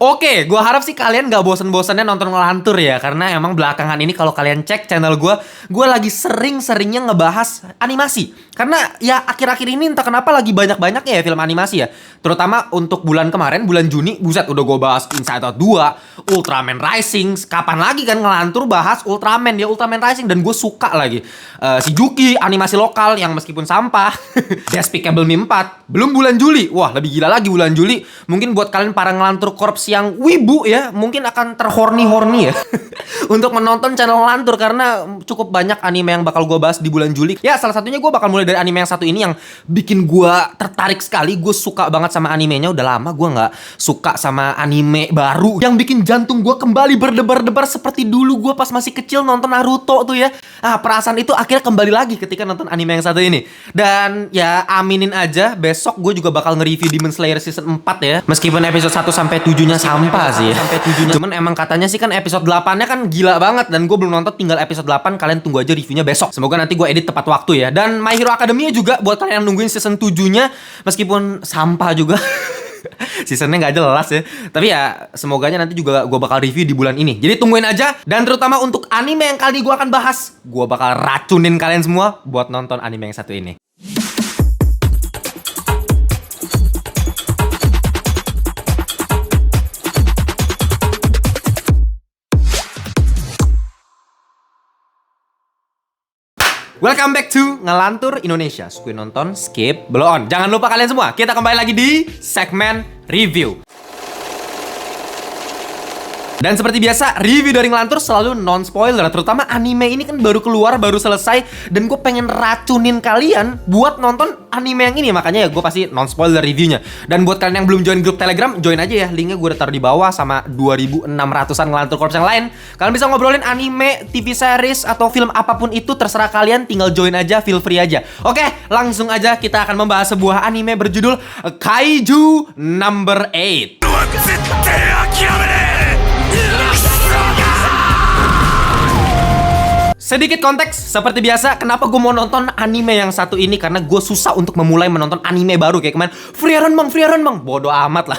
Oke, gua harap sih kalian gak bosen-bosennya nonton ngelantur ya. Karena emang belakangan ini kalau kalian cek channel gua lagi sering-seringnya ngebahas animasi. Karena ya akhir-akhir ini entah kenapa lagi banyak-banyaknya ya film animasi ya. Terutama untuk bulan kemarin, bulan Juni, buset udah gua bahas Inside Out 2, Ultraman Rising. Kapan lagi kan ngelantur bahas Ultraman ya, Ultraman Rising. Dan gue suka lagi si Juki, animasi lokal yang meskipun sampah. Despicable Me 4. Belum bulan Juli. Wah, lebih gila lagi bulan Juli. Mungkin buat kalian para ngelantur korps yang wibu ya, mungkin akan terhorny-horny ya untuk menonton channel ngelantur karena cukup banyak anime yang bakal gue bahas di bulan Juli. Ya, salah satunya gue bakal mulai dari anime yang satu ini yang bikin gue tertarik sekali. Gue suka banget sama animenya. Udah lama gue nggak suka sama anime baru yang bikin jantung gue kembali berdebar-debar seperti dulu gue pas masih kecil nonton Naruto tuh ya. Perasaan itu akhirnya kembali lagi ketika nonton anime yang satu ini. Dan ya aminin aja, besok gue juga bakal nge-review Demon Slayer season 4 ya. Meskipun episode 1 sampai 7-nya sampah sih. Cuman emang katanya sih kan episode 8-nya kan gila banget dan gue belum nonton, tinggal episode 8. Kalian tunggu aja reviewnya besok. Semoga nanti gue edit tepat waktu ya. Dan My Hero Academia juga buat kalian yang nungguin season 7-nya meskipun sampah juga. Seasonnya nggak jelas ya. Tapi ya semoganya nanti juga gue bakal review di bulan ini. Jadi tungguin aja. Dan terutama untuk anime yang kali gue akan bahas, gue bakal racunin kalian semua buat nonton anime yang satu ini. Welcome back to Ngelantur Indonesia. Skip nonton, skip, blow on. Jangan lupa kalian semua, kita kembali lagi di segmen review. Dan seperti biasa, review dari Ngelantur selalu non-spoiler. Terutama anime ini kan baru keluar, baru selesai. Dan gue pengen racunin kalian buat nonton anime yang ini. Makanya ya gue pasti non-spoiler reviewnya. Dan buat kalian yang belum join grup Telegram, join aja ya. Linknya gue udah taruh di bawah sama 2.600-an Ngelantur Corps yang lain. Kalian bisa ngobrolin anime, TV series, atau film apapun itu. Terserah kalian, tinggal join aja, feel free aja. Oke, langsung aja kita akan membahas sebuah anime berjudul Kaiju Number 8. Sedikit konteks, seperti biasa, kenapa gue mau nonton anime yang satu ini? Karena gue susah untuk memulai menonton anime baru. Kayak kemarin, Free Run bang, bodo amat lah.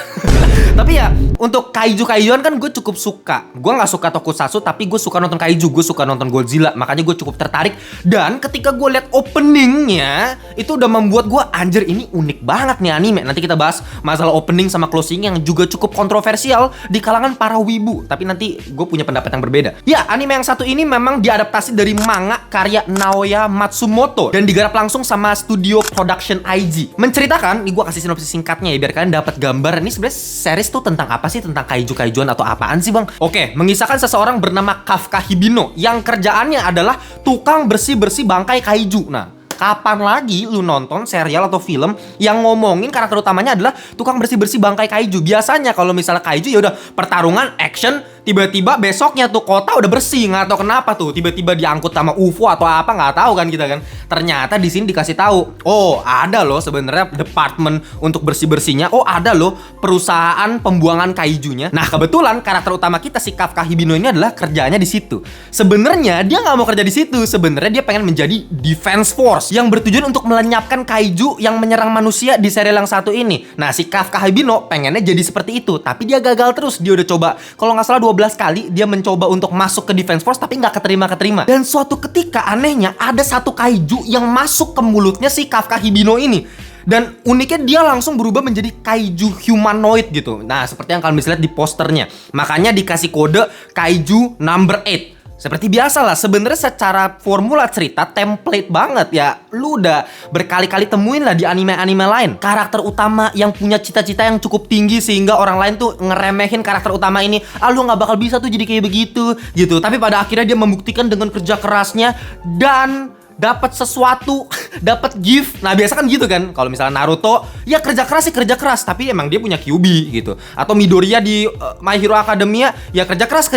Tapi ya, untuk kaiju-kaijuan kan gue cukup suka. Gue gak suka tokusatsu, tapi gue suka nonton kaiju. Gue suka nonton Godzilla, makanya gue cukup tertarik. Dan ketika gue liat openingnya, itu udah membuat gue, anjir ini unik banget nih anime. Nanti kita bahas masalah opening sama closing yang juga cukup kontroversial di kalangan para wibu. Tapi nanti gue punya pendapat yang berbeda. Ya, anime yang satu ini memang diadaptasi dari manga karya Naoya Matsumoto dan digarap langsung sama studio production IG. Menceritakan, nih gue kasih sinopsis singkatnya ya biar kalian dapat gambar. Ini sebenarnya series tuh tentang apa sih? Tentang kaiju-kaijuan atau apaan sih bang? Oke, mengisahkan seseorang bernama Kafka Hibino yang kerjaannya adalah tukang bersih-bersih bangkai kaiju. Nah, kapan lagi lu nonton serial atau film yang ngomongin karakter utamanya adalah tukang bersih-bersih bangkai kaiju? Biasanya kalau misalnya kaiju ya udah pertarungan, action, tiba-tiba besoknya tuh kota udah bersih, nggak tahu kenapa tuh tiba-tiba diangkut sama UFO atau apa, nggak tahu kan kita kan. Ternyata di sini dikasih tahu, oh ada loh sebenarnya departemen untuk bersih-bersihnya, oh ada loh perusahaan pembuangan kaijunya. Nah kebetulan karakter utama kita si Kafka Hibino ini adalah kerjanya di situ. Sebenarnya dia nggak mau kerja di situ, sebenarnya dia pengen menjadi defense force yang bertujuan untuk melenyapkan kaiju yang menyerang manusia di serial yang satu ini. Nah si Kafka Hibino pengennya jadi seperti itu, tapi dia gagal terus. Dia udah coba, kalau nggak salah 12 kali dia mencoba untuk masuk ke defense force tapi nggak keterima. Dan suatu ketika anehnya ada satu kaiju yang masuk ke mulutnya si Kafka Hibino ini. Dan uniknya dia langsung berubah menjadi kaiju humanoid gitu. Nah seperti yang kalian bisa lihat di posternya. Makanya dikasih kode Kaiju Number 8. Seperti biasa lah, sebenarnya secara formula cerita template banget ya. Lu udah berkali-kali temuin lah di anime-anime lain. Karakter utama yang punya cita-cita yang cukup tinggi sehingga orang lain tuh ngeremehin karakter utama ini. Lu gak bakal bisa tuh jadi kayak begitu gitu. Tapi pada akhirnya dia membuktikan dengan kerja kerasnya dan dapat sesuatu, dapat gift. Nah biasa kan gitu kan. Kalau misalnya Naruto, ya kerja keras sih kerja keras, tapi emang dia punya Kyuubi gitu. Atau Midoriya di My Hero Academia, ya kerja keras,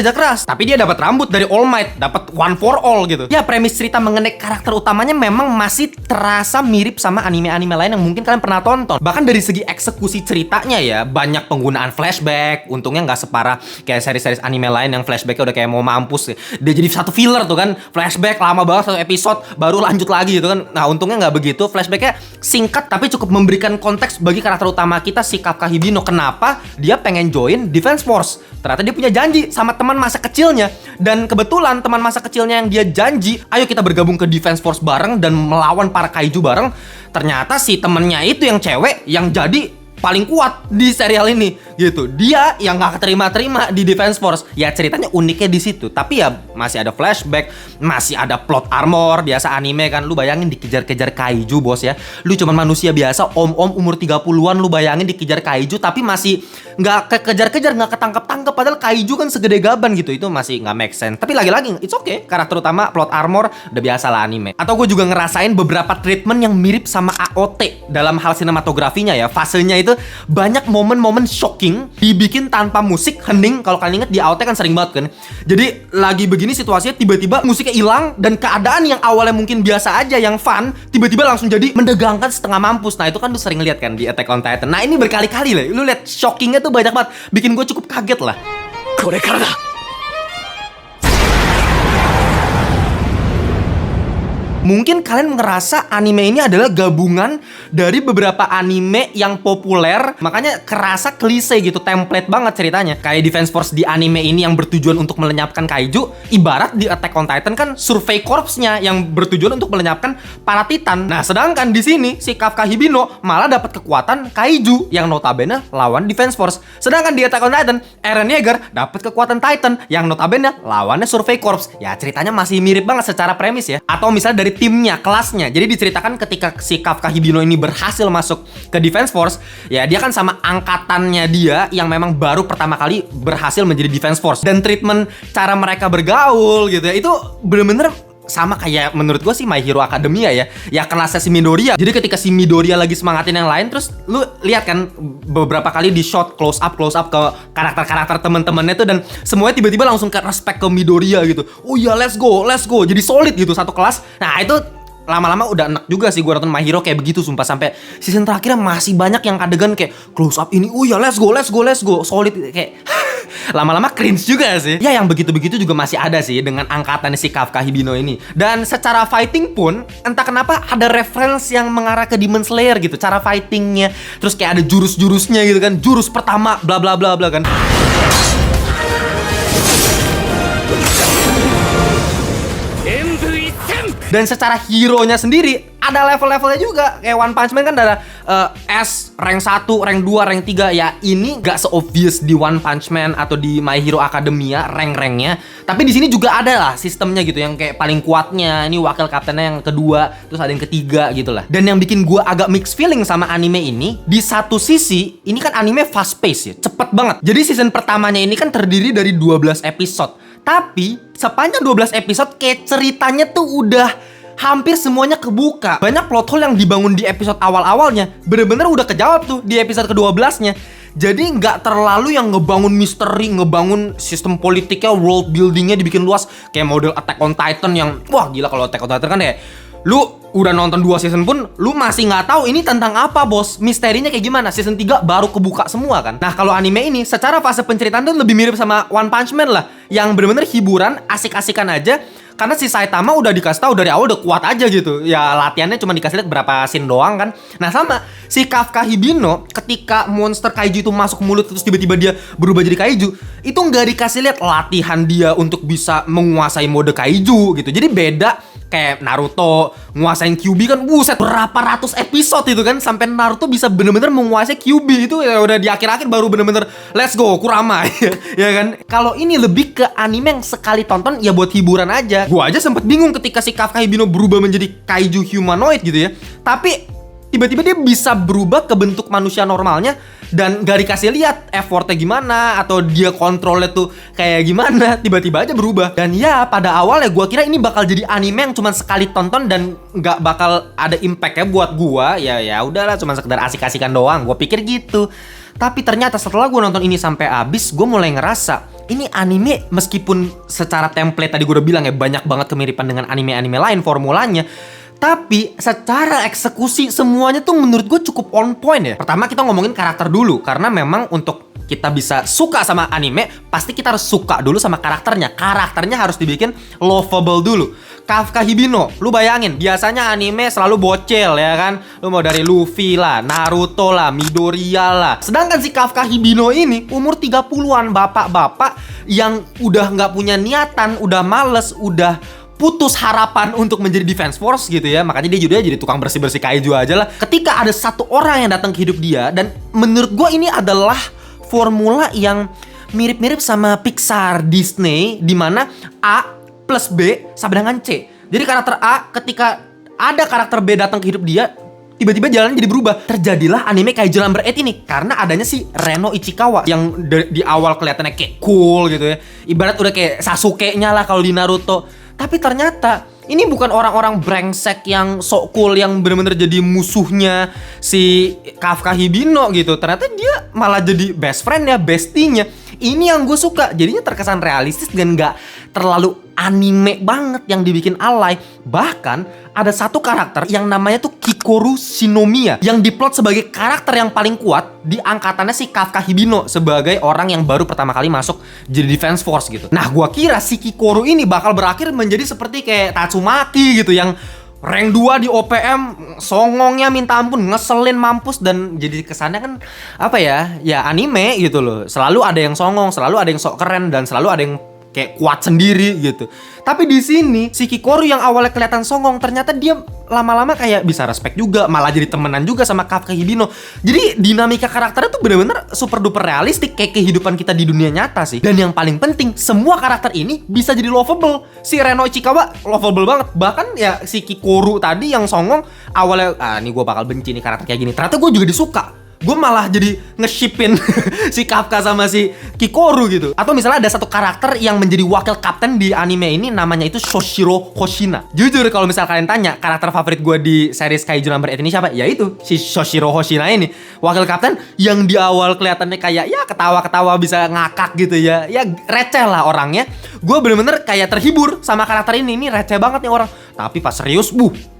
tapi dia dapat rambut dari All Might, dapat One for All gitu. Ya premis cerita mengenai karakter utamanya memang masih terasa mirip sama anime-anime lain yang mungkin kalian pernah tonton. Bahkan dari segi eksekusi ceritanya ya, banyak penggunaan flashback. Untungnya nggak separah kayak seri-seri anime lain yang flashbacknya udah kayak mau mampus. Dia jadi satu filler tuh kan, flashback lama banget satu episode, baru baru lanjut lagi gitu kan. Nah untungnya nggak begitu, flashbacknya singkat tapi cukup memberikan konteks bagi karakter utama kita si Kafka Hibino. Kenapa dia pengen join Defense Force? Ternyata dia punya janji sama teman masa kecilnya. Dan kebetulan teman masa kecilnya yang dia janji, ayo kita bergabung ke Defense Force bareng dan melawan para kaiju bareng. Ternyata si temennya itu yang cewek yang jadi paling kuat di serial ini gitu. Dia yang gak keterima-terima di Defense Force. Ya ceritanya uniknya di situ. Tapi ya masih ada flashback, masih ada plot armor. Biasa anime kan, lu bayangin dikejar-kejar kaiju bos ya. Lu cuman manusia biasa, om-om umur 30-an, lu bayangin dikejar kaiju tapi masih gak kekejar-kejar, gak ketangkep-tangkep. Padahal kaiju kan segede gaban gitu. Itu masih gak make sense. Tapi lagi-lagi it's okay. Karakter utama, plot armor, udah biasa lah anime. Atau gue juga ngerasain beberapa treatment yang mirip sama AOT dalam hal sinematografinya ya. Fasenya itu banyak momen-momen shocking dibikin tanpa musik, hening. Kalau kalian inget di AOT kan sering banget kan. Jadi lagi begini situasinya tiba-tiba musiknya hilang dan keadaan yang awalnya mungkin biasa aja yang fun tiba-tiba langsung jadi mendegangkan setengah mampus. Nah itu kan lu sering lihat kan di Attack on Titan. Nah ini berkali-kali lah. Lu lihat shockingnya tuh banyak banget. Bikin gue cukup kaget lah. Mungkin kalian ngerasa anime ini adalah gabungan dari beberapa anime yang populer, makanya kerasa klise gitu, template banget ceritanya. Kayak Defense Force di anime ini yang bertujuan untuk melenyapkan kaiju, ibarat di Attack on Titan kan Survey Corps-nya yang bertujuan untuk melenyapkan para titan. Nah, sedangkan di sini si Kafka Hibino malah dapat kekuatan kaiju yang notabene lawan Defense Force. Sedangkan di Attack on Titan, Eren Yeager dapat kekuatan Titan yang notabene lawannya Survey Corps. Ya, ceritanya masih mirip banget secara premis ya. Atau misalnya dari timnya, kelasnya. Jadi diceritakan ketika si Kafka Hibino ini berhasil masuk ke Defense Force, ya dia kan sama angkatannya dia yang memang baru pertama kali berhasil menjadi Defense Force. Dan treatment cara mereka bergaul gitu ya, itu bener-bener sama kayak menurut gue sih My Hero Academia ya. Ya kelasnya si Midoriya. Jadi ketika si Midoriya lagi semangatin yang lain, terus lu lihat kan beberapa kali di shot close up ke karakter-karakter temen-temennya tuh, dan semuanya tiba-tiba langsung ke respect ke Midoriya gitu. Oh iya, let's go. Jadi solid gitu satu kelas. Nah itu lama-lama udah enak juga sih gue nonton My Hero kayak begitu, sumpah. Sampai season terakhirnya masih banyak yang adegan kayak close up ini, oh ya let's go, solid. Kayak lama-lama cringe juga sih. Ya yang begitu-begitu juga masih ada sih dengan angkatan si Kafka Hibino ini. Dan secara fighting pun entah kenapa ada reference yang mengarah ke Demon Slayer gitu, cara fightingnya. Terus kayak ada jurus-jurusnya gitu kan, jurus pertama bla bla bla bla kan. Dan secara hero-nya sendiri ada level-levelnya juga. Kayak One Punch Man kan ada S, rank 1, rank 2, rank 3. Ya ini gak se-obvious di One Punch Man atau di My Hero Academia rank-ranknya. Tapi di sini juga ada lah sistemnya gitu, yang kayak paling kuatnya ini wakil kaptennya yang kedua, terus ada yang ketiga gitu lah. Dan yang bikin gue agak mixed feeling sama anime ini, di satu sisi ini kan anime fast pace ya, cepet banget. Jadi season pertamanya ini kan terdiri dari 12 episode. Tapi sepanjang 12 episode kayak ceritanya tuh udah hampir semuanya kebuka. Banyak plot hole yang dibangun di episode awal-awalnya bener-bener udah kejawab tuh di episode ke-12-nya. Jadi nggak terlalu yang ngebangun misteri, ngebangun sistem politiknya, world buildingnya dibikin luas kayak model Attack on Titan yang wah gila. Kalau Attack on Titan kan kayak lu udah nonton 2 season pun lu masih nggak tahu ini tentang apa bos, misterinya kayak gimana. Season 3 baru kebuka semua kan. Nah kalau anime ini secara fase penceritaan tuh lebih mirip sama One Punch Man lah, yang bener-bener hiburan, asik-asikan aja. Karena si Saitama udah dikasih tahu dari awal udah kuat aja gitu. Ya latihannya cuma dikasih lihat berapa scene doang kan. Nah sama si Kafka Hibino, ketika monster kaiju itu masuk mulut terus tiba-tiba dia berubah jadi kaiju, itu nggak dikasih lihat latihan dia untuk bisa menguasai mode kaiju gitu. Jadi beda kayak Naruto nguasain Kyuubi kan, buset berapa ratus episode itu kan, sampai Naruto bisa bener-bener menguasai Kyuubi itu ya udah di akhir-akhir baru bener-bener let's go Kurama ya kan. Kalau ini lebih ke anime yang sekali tonton ya buat hiburan aja. Gua aja sempet bingung ketika si Kafka Hibino berubah menjadi kaiju humanoid gitu ya. Tapi tiba-tiba dia bisa berubah ke bentuk manusia normalnya dan gak dikasih lihat effortnya gimana atau dia kontrolnya tuh kayak gimana, tiba-tiba aja berubah. Dan ya pada awalnya gua kira ini bakal jadi anime yang cuma sekali tonton dan gak bakal ada impactnya buat gua. Ya udahlah, cuma sekedar asik-asikan doang. Gua pikir gitu. Tapi ternyata setelah gue nonton ini sampai habis, gue mulai ngerasa ini anime meskipun secara template tadi gue udah bilang ya banyak banget kemiripan dengan anime-anime lain formulanya, tapi secara eksekusi semuanya tuh menurut gue cukup on point ya. Pertama kita ngomongin karakter dulu, karena memang untuk kita bisa suka sama anime pasti kita harus suka dulu sama karakternya. Karakternya harus dibikin lovable dulu. Kafka Hibino. Lu bayangin, biasanya anime selalu bocil ya kan. Lu mau dari Luffy lah, Naruto lah, Midoriya lah. Sedangkan si Kafka Hibino ini umur 30-an, bapak-bapak yang udah nggak punya niatan, udah males, udah putus harapan untuk menjadi defense force gitu ya. Makanya dia juga jadi tukang bersih-bersih kaiju aja lah. Ketika ada satu orang yang datang ke hidup dia, dan menurut gue ini adalah formula yang mirip-mirip sama Pixar Disney, dimana A plus B sama dengan C. Jadi karakter A, ketika ada karakter B datang ke hidup dia, tiba-tiba jalannya jadi berubah. Terjadilah anime Kaiju Number 8 ini karena adanya si Reno Ichikawa yang di awal kelihatannya kayak cool gitu ya. Ibarat udah kayak Sasuke-nya lah kalau di Naruto. Tapi ternyata ini bukan orang-orang brengsek yang sok cool yang bener-bener jadi musuhnya si Kafka Hibino gitu. Ternyata dia malah jadi best friend ya, bestie-nya. Ini yang gue suka, jadinya terkesan realistis dan gak terlalu anime banget yang dibikin alay. Bahkan ada satu karakter yang namanya tuh Kikoru Shinomiya, yang diplot sebagai karakter yang paling kuat di angkatannya si Kafka Hibino sebagai orang yang baru pertama kali masuk jadi defense force gitu. Nah, gua kira si Kikoru ini bakal berakhir menjadi seperti kayak Tatsumaki gitu, yang rank 2 di OPM, songongnya minta ampun, ngeselin mampus, dan jadi kesannya kan apa ya? Ya anime gitu loh. Selalu ada yang songong, selalu ada yang sok keren, dan selalu ada yang kayak kuat sendiri gitu. Tapi di sini si Kikoru yang awalnya kelihatan songong, ternyata dia lama-lama kayak bisa respect juga, malah jadi temenan juga sama Kafka Hibino. Jadi dinamika karakternya tuh bener-bener super duper realistik kayak kehidupan kita di dunia nyata sih. Dan yang paling penting, semua karakter ini bisa jadi lovable. Si Reno Ichikawa lovable banget. Bahkan ya si Kikoru tadi yang songong awalnya, ini gue bakal benci nih karakter kayak gini. Ternyata gue juga disuka. Gue malah jadi nge-shipin si Kafka sama si Kikoru gitu. Atau misalnya ada satu karakter yang menjadi wakil kapten di anime ini, namanya itu Shoshiro Hoshina. Jujur kalau misal kalian tanya karakter favorit gue di series Kaiju Number 8 ini siapa? Ya itu, si Shoshiro Hoshina ini. Wakil kapten yang di awal kelihatannya kayak ya ketawa-ketawa bisa ngakak gitu ya. Ya receh lah orangnya. Gue bener-bener kayak terhibur sama karakter ini. Ini receh banget nih orang. Tapi pas serius,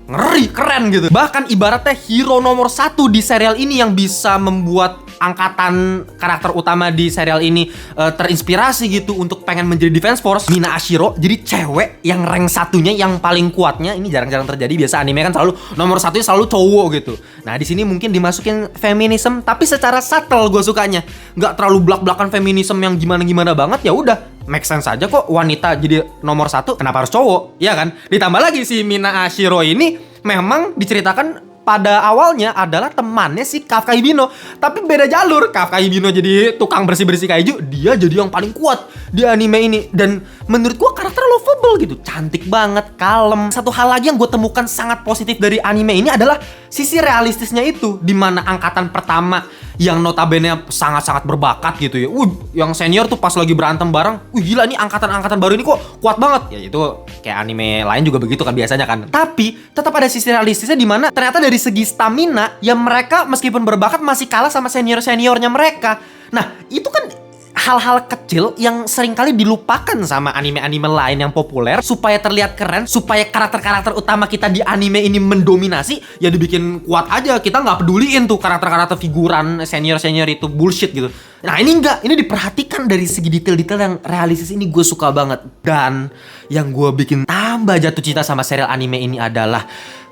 ngeri, keren gitu. Bahkan ibaratnya hero nomor 1 di serial ini yang bisa membuat angkatan karakter utama di serial ini terinspirasi gitu untuk pengen menjadi defense force. Mina Ashiro jadi cewek yang rank 1-nya, yang paling kuatnya. Ini jarang-jarang terjadi. Biasa anime kan selalu nomor 1-nya selalu cowok gitu. Nah di sini mungkin dimasukin feminisme, tapi secara subtle gue sukanya. Nggak terlalu blak-blakan feminisme yang gimana-gimana banget. Ya udah, make sense aja kok wanita jadi nomor 1, kenapa harus cowok? Ya kan? Ditambah lagi si Mina Ashiro ini memang diceritakan pada awalnya adalah temannya si Kafka Hibino. Tapi beda jalur. Kafka Hibino jadi tukang bersih-bersih kaiju, dia jadi yang paling kuat di anime ini. Dan menurut gua karakter lovable gitu, cantik banget, kalem. Satu hal lagi yang gue temukan sangat positif dari anime ini adalah sisi realistisnya itu, dimana angkatan pertama yang notabene sangat-sangat berbakat gitu ya. Yang senior tuh pas lagi berantem bareng, gila nih angkatan-angkatan baru ini kok kuat banget. Ya itu kayak anime lain juga begitu kan biasanya kan. Tapi tetap ada sisi realistisnya, dimana ternyata dari segi stamina ya mereka meskipun berbakat masih kalah sama senior-seniornya mereka. Nah itu kan hal-hal kecil yang seringkali dilupakan sama anime-anime lain yang populer. Supaya terlihat keren, supaya karakter-karakter utama kita di anime ini mendominasi, ya dibikin kuat aja. Kita nggak peduliin tuh karakter-karakter figuran senior-senior itu bullshit gitu. Nah ini enggak, ini diperhatikan dari segi detail-detail yang realistis. Ini gue suka banget. Dan yang gue bikin tambah jatuh cinta sama serial anime ini adalah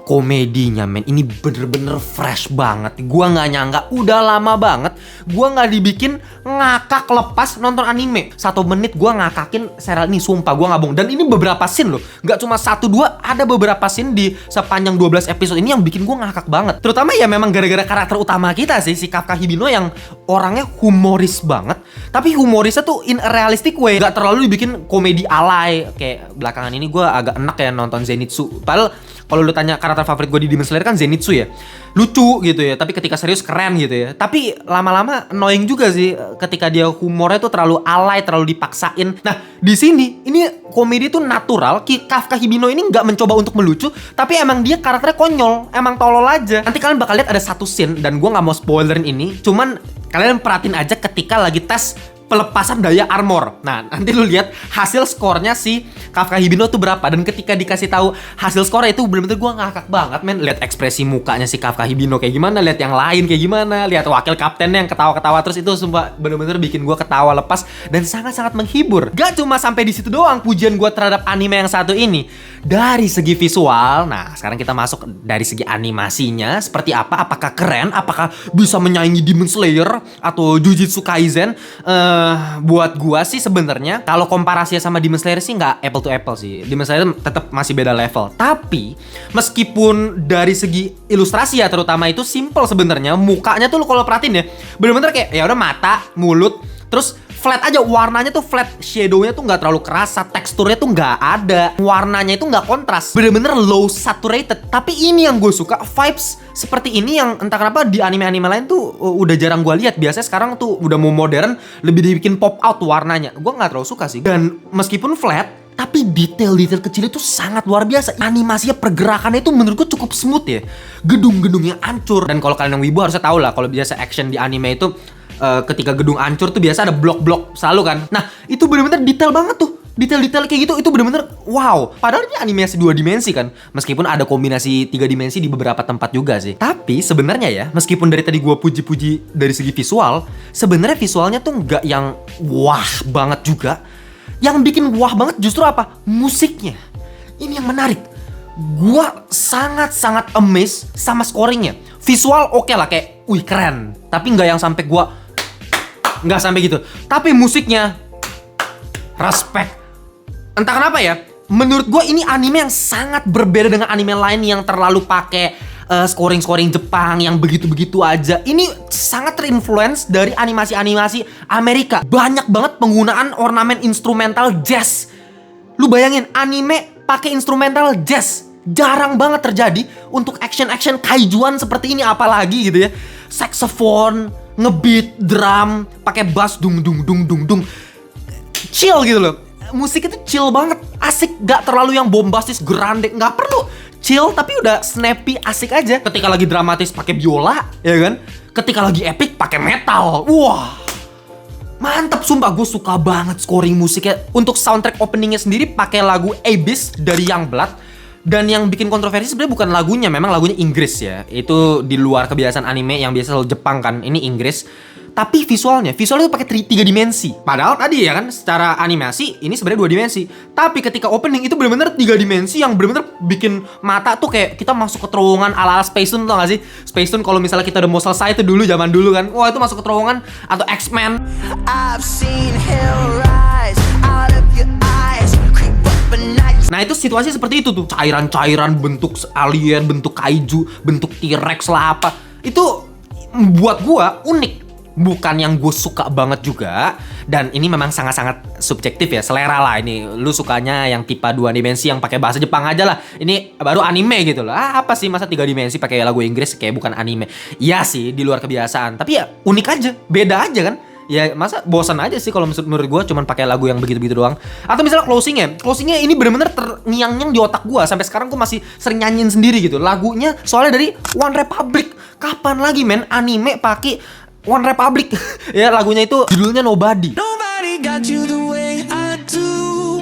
komedinya, men. Ini bener-bener fresh banget. Gua nggak nyangka, udah lama banget gua nggak dibikin ngakak lepas nonton anime. 1 menit gua ngakakin serial ini, sumpah gua nggak bohong. Dan ini beberapa scene loh, nggak cuma 1-2, ada beberapa scene di sepanjang 12 episode ini yang bikin gua ngakak banget. Terutama ya memang gara-gara karakter utama kita sih, si Kafka Hibino yang orangnya humoris banget. Tapi humorisnya tuh in a realistic way, nggak terlalu dibikin komedi alay. Kayak belakangan ini gua agak enak ya nonton Zenitsu. Padahal kalau lu tanya karakter favorit gue di Demon Slayer kan Zenitsu ya. Lucu gitu ya, tapi ketika serius keren gitu ya. Tapi lama-lama annoying juga sih ketika dia humornya tuh terlalu alay, terlalu dipaksain. Nah, di sini ini komedi tuh natural. Kafka Hibino ini nggak mencoba untuk melucu, tapi emang dia karakternya konyol, emang tolol aja. Nanti kalian bakal lihat ada satu scene, dan gue nggak mau spoilerin ini, cuman kalian perhatiin aja ketika lagi tes pelepasan daya armor. Nah, nanti lu lihat hasil skornya si Kafka Hibino tuh berapa. Dan ketika dikasih tahu hasil skornya itu bener-bener gue ngakak banget, men. Lihat ekspresi mukanya si Kafka Hibino kayak gimana, lihat yang lain kayak gimana, lihat wakil kaptennya yang ketawa-ketawa terus, itu sumpah bener-bener bikin gue ketawa lepas dan sangat-sangat menghibur. Gak cuma sampai di situ doang pujian gue terhadap anime yang satu ini. Dari segi visual, nah sekarang kita masuk dari segi animasinya seperti apa? Apakah keren? Apakah bisa menyaingi Demon Slayer atau Jujutsu Kaisen? Buat gua sih sebenarnya kalau komparasinya sama Demon Slayer sih nggak apple to apple sih. Demon Slayer tetap masih beda level. Tapi meskipun dari segi ilustrasi ya terutama itu simple sebenarnya, mukanya tuh kalau perhatiin ya bener-bener kayak ya udah mata, mulut, terus flat aja, warnanya tuh flat, shadownya tuh nggak terlalu kerasa, teksturnya tuh nggak ada, warnanya itu nggak kontras, bener-bener low saturated. Tapi ini yang gue suka, vibes seperti ini yang entah kenapa di anime-anime lain tuh udah jarang gue lihat. Biasanya sekarang tuh udah mau modern, lebih dibikin pop out warnanya. Gue nggak terlalu suka sih. Dan meskipun flat, tapi detail-detail kecil itu sangat luar biasa. Animasinya, pergerakannya itu menurut gue cukup smooth ya. Gedung-gedung yang hancur. Dan kalau kalian yang wibu harusnya tahu lah, kalau biasa action di anime itu ketika gedung hancur tuh biasa ada blok-blok selalu kan. Nah, itu bener-bener detail banget tuh. Detail-detail kayak gitu itu bener-bener wow. Padahal ini animasi 2 dimensi kan. Meskipun ada kombinasi 3 dimensi di beberapa tempat juga sih. Tapi sebenarnya ya, meskipun dari tadi gua puji-puji dari segi visual, sebenarnya visualnya tuh nggak yang wah banget juga. Yang bikin wah banget justru apa? Musiknya. Ini yang menarik. Gua sangat-sangat amazed sama scoringnya. Visual oke lah, kayak wih keren. Tapi nggak yang sampai gua nggak sampai gitu. Tapi musiknya respect. Entah kenapa ya, menurut gue ini anime yang sangat berbeda dengan anime lain yang terlalu pakai scoring-scoring Jepang yang begitu-begitu aja. Ini sangat terinfluence dari animasi-animasi Amerika. Banyak banget penggunaan ornamen instrumental jazz. Lu bayangin anime pakai instrumental jazz. Jarang banget terjadi untuk action-action kaijuan seperti ini, apalagi gitu ya. Saxophone, ngebeat, drum, pakai bass dung dung dung dung dung. Chill gitu loh. Musik itu chill banget, asik, gak terlalu yang bombastis, grande, gak perlu. Chill tapi udah snappy, asik aja. Ketika lagi dramatis pakai biola, ya kan? Ketika lagi epic pakai metal. Wah. Mantap, sumpah gue suka banget scoring musiknya. Untuk soundtrack openingnya sendiri pakai lagu Abyss dari Youngblood. Dan yang bikin kontroversi sebenarnya bukan lagunya, memang lagunya Inggris ya. Itu di luar kebiasaan anime yang biasa selalu Jepang kan, ini Inggris. Tapi visualnya itu pakai 3 dimensi. Padahal tadi ya kan, secara animasi ini sebenarnya 2 dimensi. Tapi ketika opening itu benar-benar 3 dimensi yang benar-benar bikin mata tuh kayak kita masuk ke terowongan ala-ala Space Tune, tau gak sih? Space Tune kalau misalnya kita udah mau selesai itu dulu, zaman dulu kan. Wah, itu masuk ke terowongan. Atau X-Men. I've seen hell rise out of your eyes. Nah itu situasi seperti itu tuh. Cairan-cairan bentuk alien, bentuk kaiju, bentuk T-Rex lah apa. Itu buat gua unik. Bukan yang gue suka banget juga. Dan ini memang sangat-sangat subjektif ya, selera lah ini. Lu sukanya yang tipe 2 dimensi yang pakai bahasa Jepang aja lah. Ini baru anime gitu loh. Apa sih masa 3 dimensi pakai lagu Inggris kayak bukan anime. Iya sih di luar kebiasaan. Tapi ya unik aja, beda aja kan. Ya masa bosan aja sih kalau menurut gue cuman pakai lagu yang begitu-begitu doang. Atau misalnya closingnya ini bener-bener terngiang-ngiang di otak gue. Sampai sekarang gue masih sering nyanyiin sendiri gitu. Lagunya soalnya dari One Republic. Kapan lagi men anime pakai One Republic? Ya lagunya itu judulnya Nobody. Nobody got you the way I do.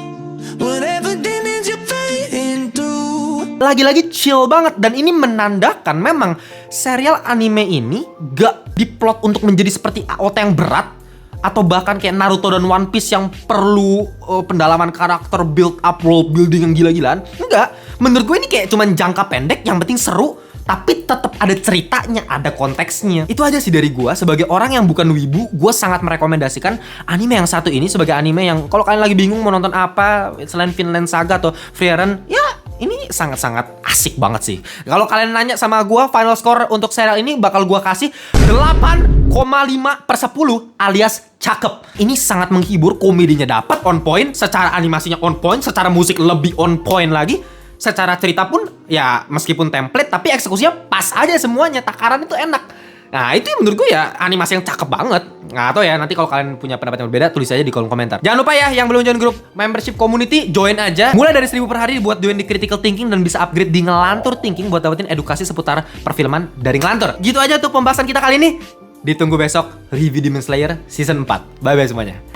Whatever demons you're playing through. Lagi-lagi chill banget. Dan ini menandakan memang serial anime ini gak diplot untuk menjadi seperti AOT yang berat. Atau bahkan kayak Naruto dan One Piece yang perlu pendalaman karakter, build up, world building yang gila-gilaan. Enggak, menurut gue ini kayak cuman jangka pendek yang penting seru. Tapi tetap ada ceritanya, ada konteksnya. Itu aja sih dari gue. Sebagai orang yang bukan wibu, gue sangat merekomendasikan anime yang satu ini sebagai anime yang kalau kalian lagi bingung mau nonton apa selain Vinland Saga atau Frieren, ya ini sangat-sangat asik banget sih. Kalau kalian nanya sama gue, final score untuk serial ini bakal gue kasih 8,5/10 alias cakep. Ini sangat menghibur, komedinya dapat on point, secara animasinya on point, secara musik lebih on point lagi. Secara cerita pun ya meskipun template tapi eksekusinya pas aja semuanya, takaran itu enak. Nah itu menurut gue ya animasi yang cakep banget. Nggak tahu ya, nanti kalau kalian punya pendapat yang berbeda tulis aja di kolom komentar. Jangan lupa ya yang belum join grup membership community, join aja. Mulai dari 1000 per hari buat join di critical thinking dan bisa upgrade di ngelantur thinking buat dapetin edukasi seputar perfilman dari ngelantur. Gitu aja tuh pembahasan kita kali ini. Ditunggu besok review Demon Slayer season 4. Bye bye semuanya.